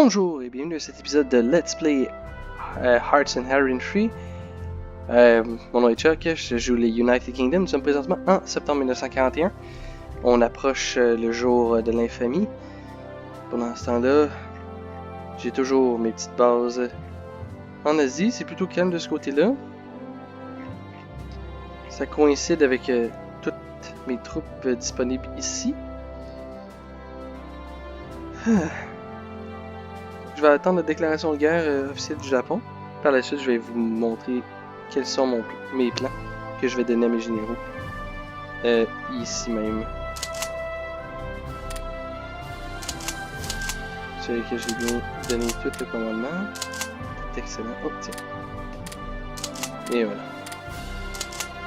Bonjour et bienvenue à cet épisode de Let's Play Hearts and Heraldry. Mon nom est Chuck, je joue les United Kingdom. Nous sommes présentement en septembre 1941. On approche le jour de l'infamie. Pendant ce temps-là, j'ai toujours mes petites bases en Asie. C'est plutôt calme de ce côté-là. Ça coïncide avec toutes mes troupes disponibles ici. Je vais attendre la déclaration de guerre officielle du Japon. Par la suite, je vais vous montrer quels sont mes plans que je vais donner à mes généraux. Ici même. C'est que j'ai bien donné tout le commandement. C'est excellent. Oh, tiens. Et voilà.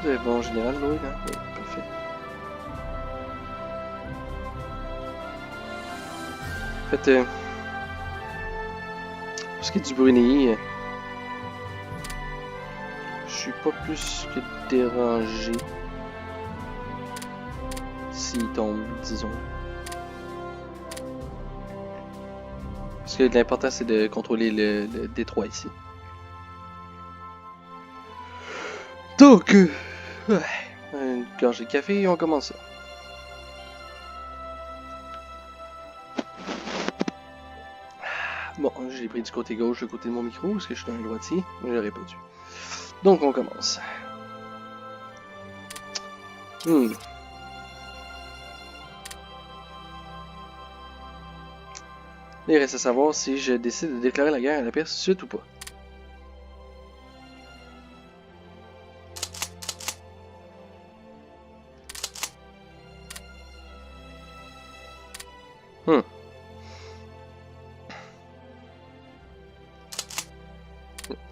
Vous avez bon général, Louis, là? Oui, parfait. En fait, pour ce qui est du Brunei, je suis pas plus que dérangé s'il tombe, disons. Parce que l'important c'est de contrôler le détroit ici. Donc, une gorgée de café et on commence ça. Bon, j'ai pris du côté gauche, le côté de mon micro, parce que je suis un droitier, mais j'aurais pas dû. Donc, on commence. Il reste à savoir si je décide de déclarer la guerre à la Perse suite ou pas.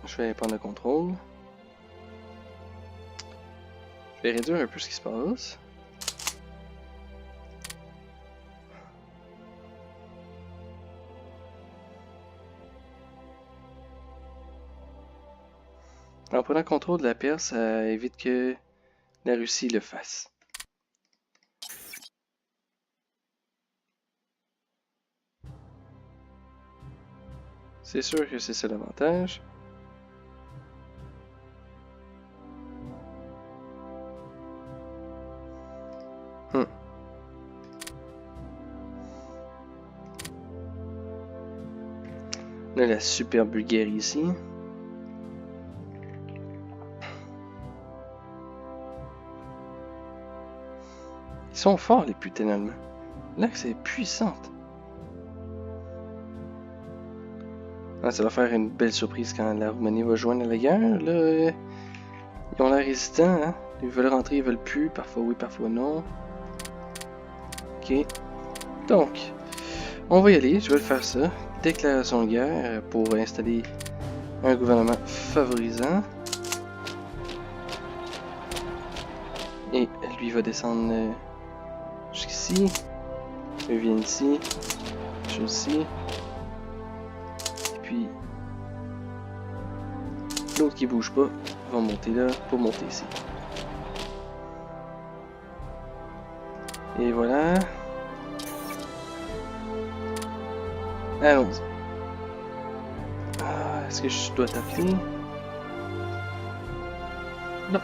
Je vais prendre le contrôle. Je vais réduire un peu ce qui se passe. En prenant le contrôle de la Perse, ça évite que la Russie le fasse. C'est sûr que c'est ça l'avantage. On a la super Bulgarie ici. Ils sont forts les putains allemands. Là que c'est puissante. Ah, ça va faire une belle surprise quand la Roumanie va joindre à la guerre. Là, ils ont l'air résistants. Hein? Ils veulent rentrer, ils veulent plus. Parfois oui, parfois non. Ok. Donc, on va y aller. Je vais le faire ça. Déclaration de guerre pour installer un gouvernement favorisant. Et lui va descendre jusqu'ici. Eux viennent ici. Chose ici. Et puis l'autre qui bouge pas va monter là pour monter ici. Et voilà. Allons-y. Est-ce que je dois t'appeler? Non.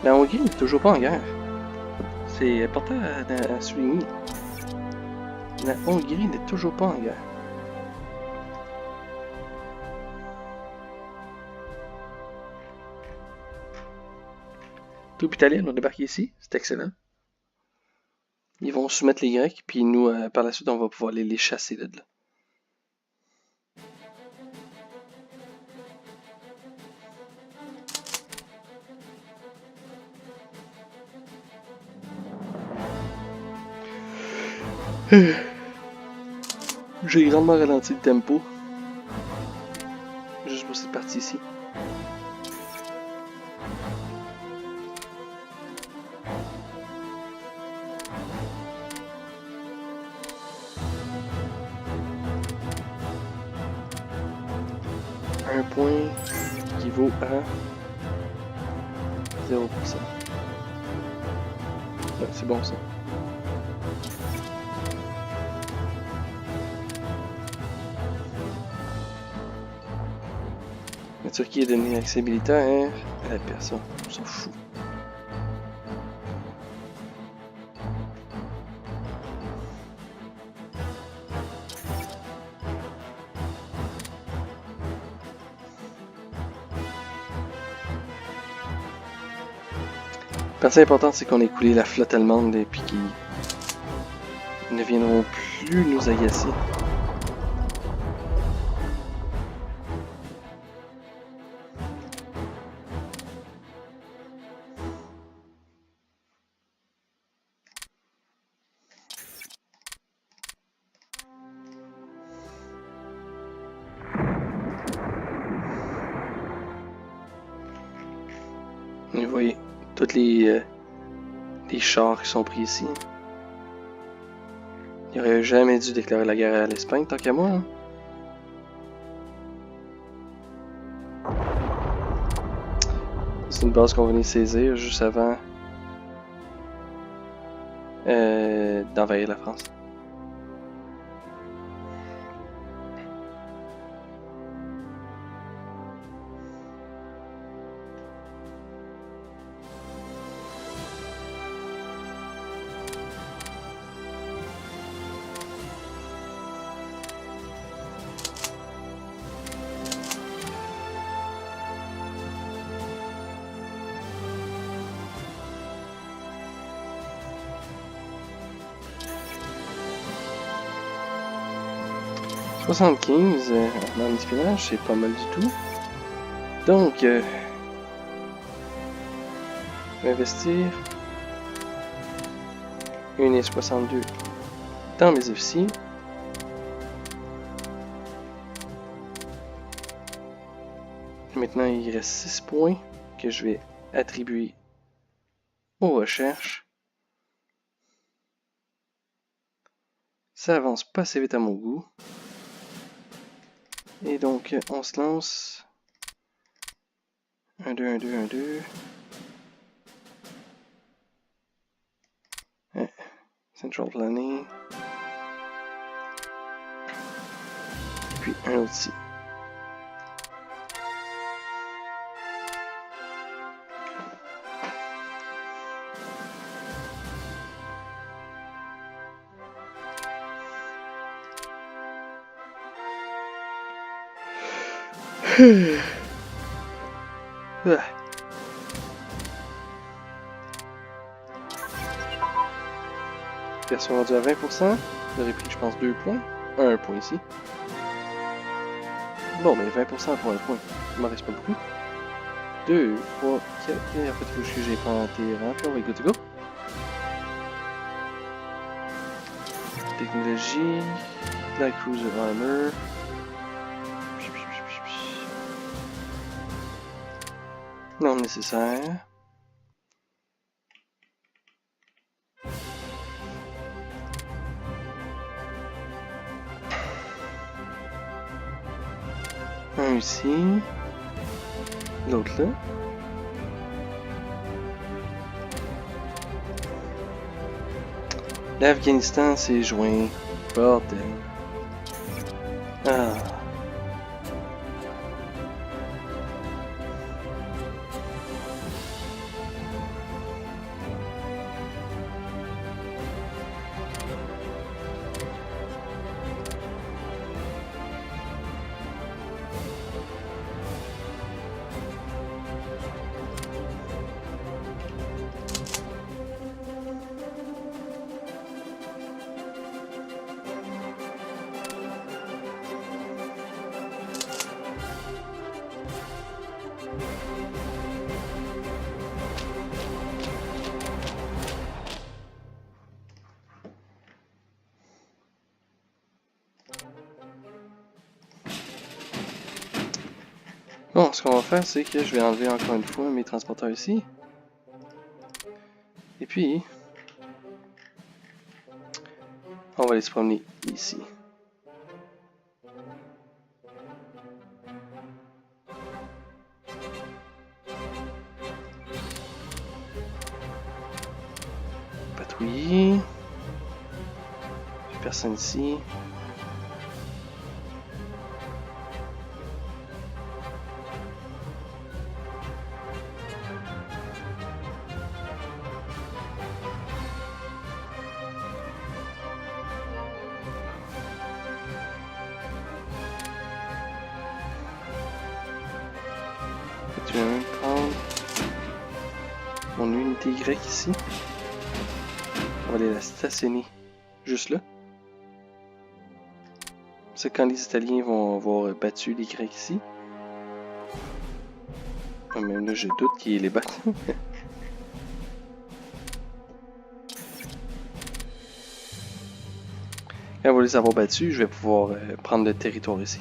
La Hongrie n'est toujours pas en guerre. C'est important à souligner. La Hongrie n'est toujours pas en guerre. Troupes italiennes ont débarqué ici. C'est excellent. Ils vont soumettre les Grecs, puis nous, par la suite, on va pouvoir les chasser de là. J'ai grandement ralenti le tempo. Juste pour cette partie ici. Un point qui vaut à 0%. Ouais, c'est bon ça. Turquie est donné accès militaire à la personne. On s'en fout. La partie importante, c'est qu'on ait coulé la flotte allemande et puis qu'ils ne viendront plus nous agacer. Vous voyez, tous les chars qui sont pris ici. Il aurait jamais dû déclarer la guerre à l'Espagne, tant qu'à moi. Hein. C'est une base qu'on venait saisir juste avant d'envahir la France. « 75 en espionnage, c'est pas mal du tout. Donc, investir 1,62 dans mes officiers. Maintenant, il reste 6 points que je vais attribuer aux recherches. Ça avance pas assez vite à mon goût. Et donc, on se lance. 1, 2, 1, 2, 1, 2. Central Planning. Puis un autre ici. Version rendue à 20%. J'aurais pris, je pense, 2 points. 1 point ici. Bon, mais 20% pour 1 point. Il m'en reste pas beaucoup. 2, 3, 4. Et en fait, il faut que j'ai pas un terrain. Puis on va go to go. Technologie. Light Cruiser Armor. Non nécessaire. Un ici. L'autre là. L'Afghanistan s'est joint. Bordel. Ah. Bon, ce qu'on va faire, c'est que je vais enlever encore une fois mes transporteurs ici. Et puis, on va aller se promener ici. Patrouiller. Plus personne ici. Tu vas même prendre mon unité Y ici. On va aller la stationner juste là. C'est quand les Italiens vont avoir battu les Grecs ici. Oh, même là, je doute qu'ils les battent. Quand on va les avoir battus, je vais pouvoir prendre le territoire ici.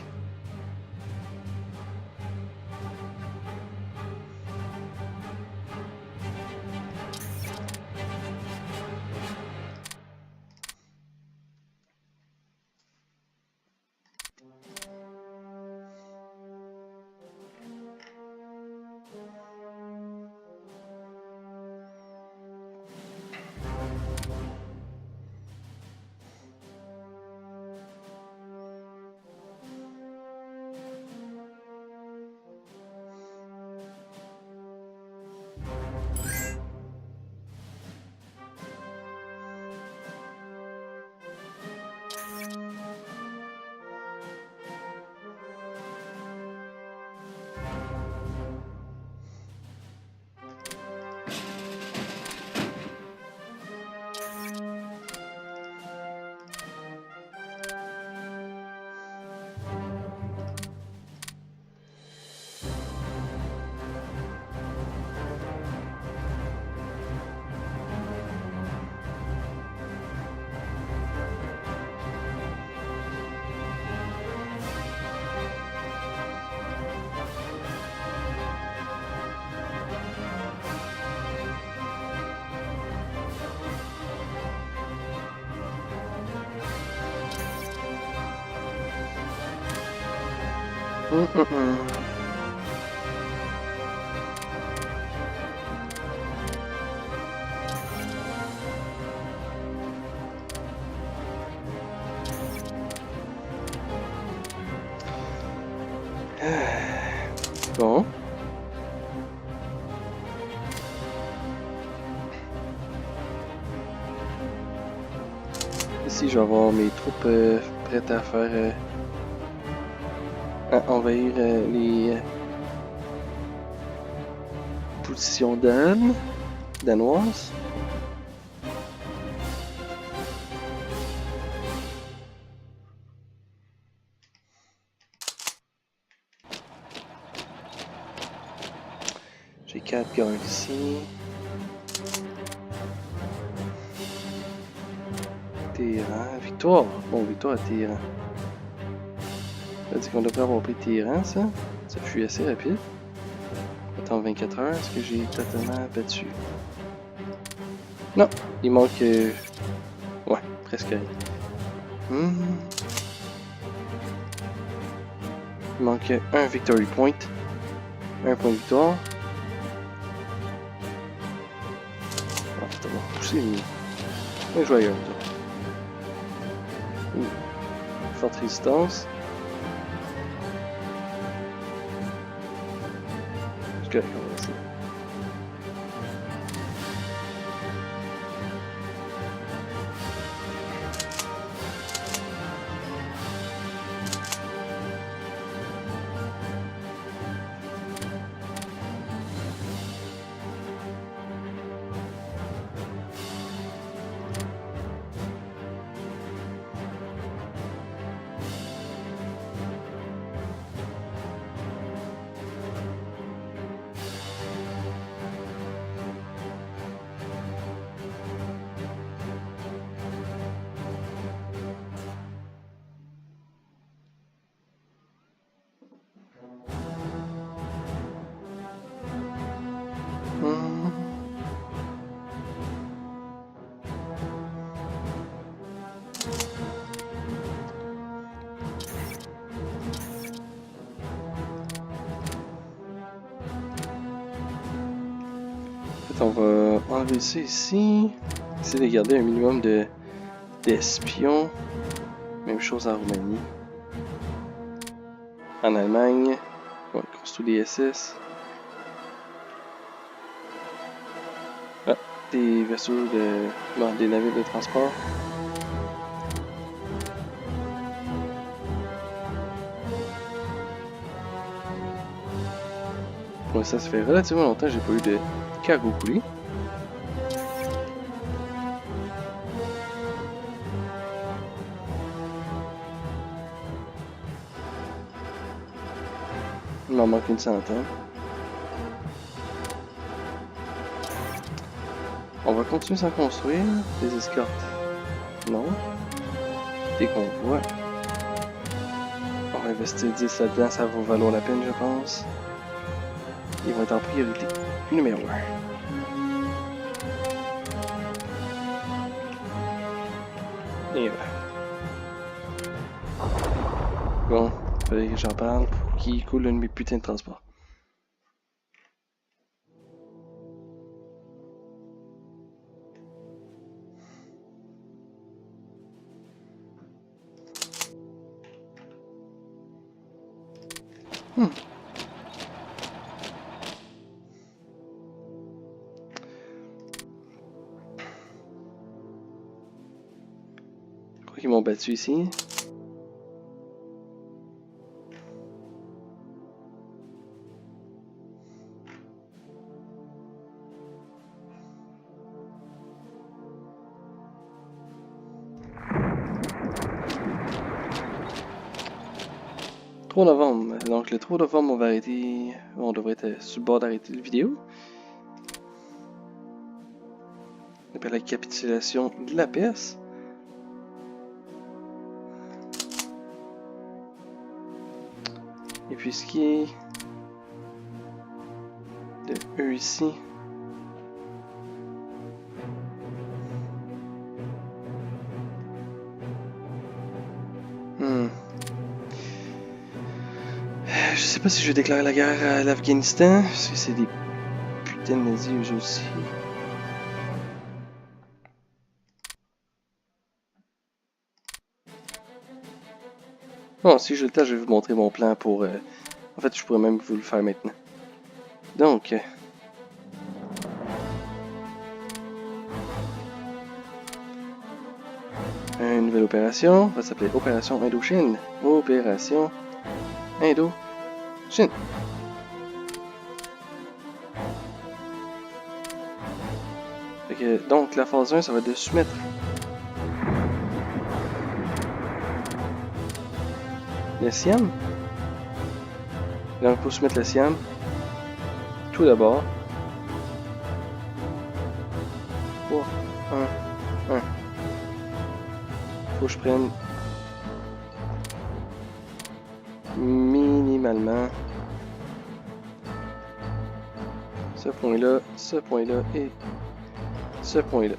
Bon. Ici, je vais avoir mes troupes prêtes à faire à envahir les positions danoises. J'ai 4 gardes ici. Téhéran. Victoire! Bon, victoire à Téhéran. Ça veut dire qu'on devrait avoir pris Téhéran, ça. Ça fut assez rapide. Attends 24 heures, est-ce que j'ai totalement battu? Non! Il manque... Ouais, presque rien. Il manque un victory point. Un point de victoire. Ah, c'est bon. Pousser les joyeux. Forte résistance. C'est correct, on va essayer. On va enlever ça ici. Essayer de garder un minimum d'espions. Même chose en Roumanie. En Allemagne, on construit des SS. Ah, des vaisseaux des navires de transport. Pour l'instant, ça fait relativement longtemps que j'ai pas eu de cargo coulé. Il m'en manque une centaine. On va continuer sans construire. Des escortes. Non. Des convois. On va investir 10 là-dedans, ça va valoir la peine, je pense. Ils vont être en priorité. Numéro 1. Et voilà. Bon, fallait que j'en parle pour qu'il coule un de mes putains de transports. Je crois qu'ils m'ont battu ici. « 3 novembre. Donc le 3 novembre, on devrait être sur le bord d'arrêter la vidéo. On appelle la capitulation de la Perse. Et puis ce qui est de eux ici. Je sais pas si je vais déclarer la guerre à l'Afghanistan, parce que c'est des putains de nazis eux aussi. Bon, si j'ai le temps, je vais vous montrer mon plan pour... En fait, je pourrais même vous le faire maintenant. Donc... une nouvelle opération va s'appeler Opération Indochine. Opération Indochine. Fait que, donc, la phase 1, ça va être de soumettre le Siam. Donc, pour soumettre le Siam, tout d'abord, 3, 1, 1. Faut que je prenne minimalement ce point-là et ce point-là.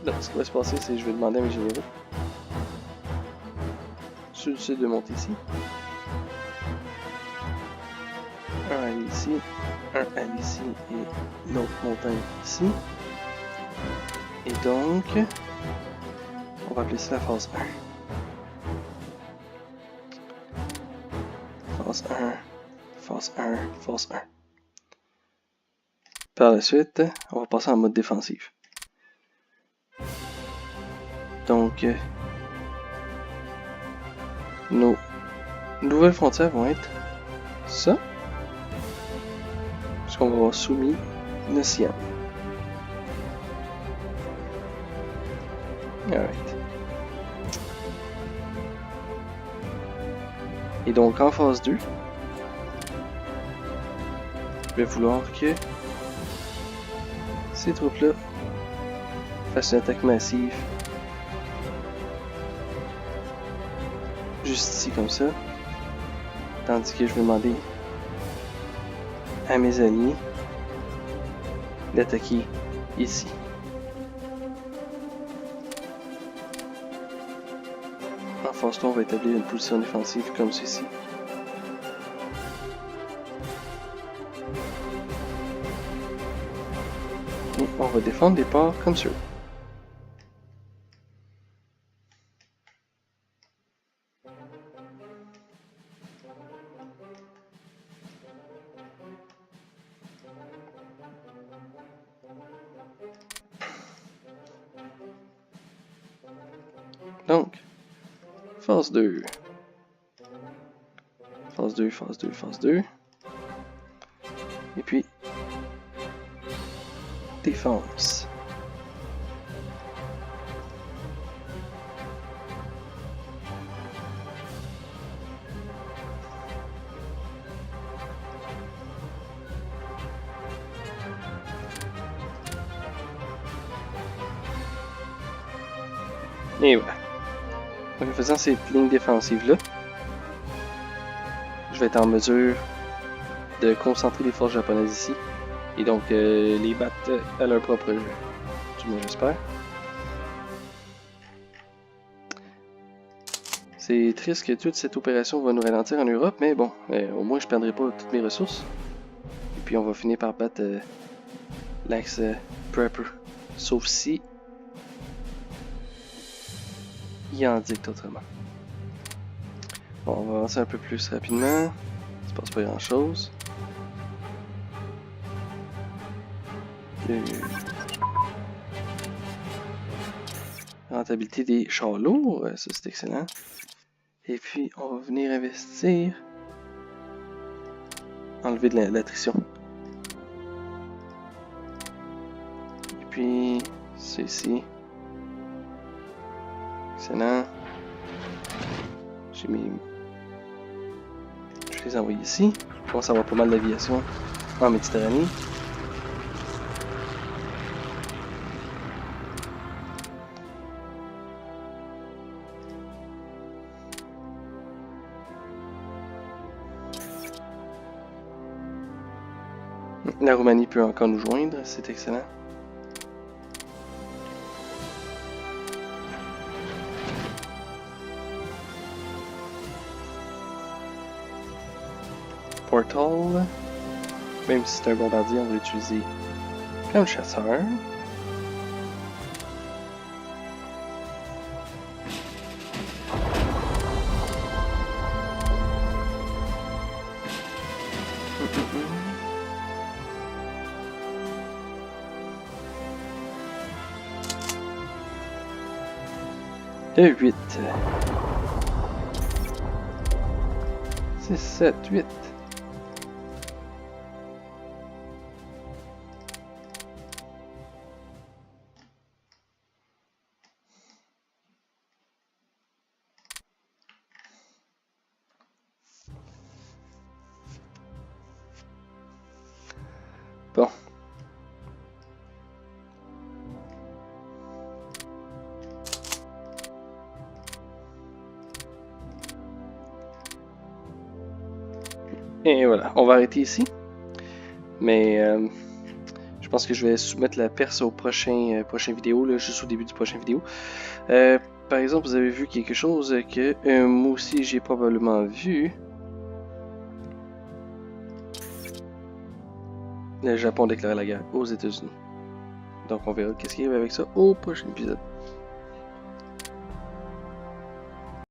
Donc, ce qui va se passer, c'est que je vais demander à mes généraux sur le sud de monter ici. Un à aller ici, un à aller ici et l'autre montagne ici. Et donc, on va appeler ça la phase 1. Phase 1, phase 1, phase 1. Par la suite, on va passer en mode défensif. Donc, nos nouvelles frontières vont être ça. Parce qu'on va avoir soumis le Siam. Alright. Et donc en phase 2, je vais vouloir que ces troupes-là fassent une attaque massive. Juste ici comme ça. Tandis que je vais demander à mes alliés d'attaquer ici. En phase 3, on va établir une position défensive comme ceci. Et on va défendre des ports comme ceux. Donc, phase 2. Phase 2, phase 2, phase 2. Et puis, défense. Et voilà. Donc, en faisant cette ligne défensive-là, je vais être en mesure de concentrer les forces japonaises ici. Et donc, les battre à leur propre jeu. Du moins, j'espère. C'est triste que toute cette opération va nous ralentir en Europe, mais bon, au moins je perdrai pas toutes mes ressources. Et puis on va finir par battre l'axe Prepper. Sauf si il en dicte autrement. Bon, on va avancer un peu plus rapidement. Il se passe pas grand chose. Rentabilité des chars lourds, ça c'est excellent. Et puis on va venir investir. Enlever de l'attrition. Et puis c'est ici. Excellent. Je vais les envoyer ici. Je commence à avoir pas mal d'aviation en Méditerranée. La Roumanie peut encore nous joindre, c'est excellent. Portal, même si c'est un bombardier, on va l'utiliser comme chasseur. De 8. 6, 7, 8. Bon. Et voilà, on va arrêter ici. Mais je pense que je vais soumettre la Perse au prochain vidéo, là, juste au début du prochain vidéo. Par exemple, vous avez vu quelque chose que moi aussi j'ai probablement vu. Le Japon déclare la guerre aux États-Unis. Donc on verra qu'est-ce qu'il y a avec ça au prochain épisode.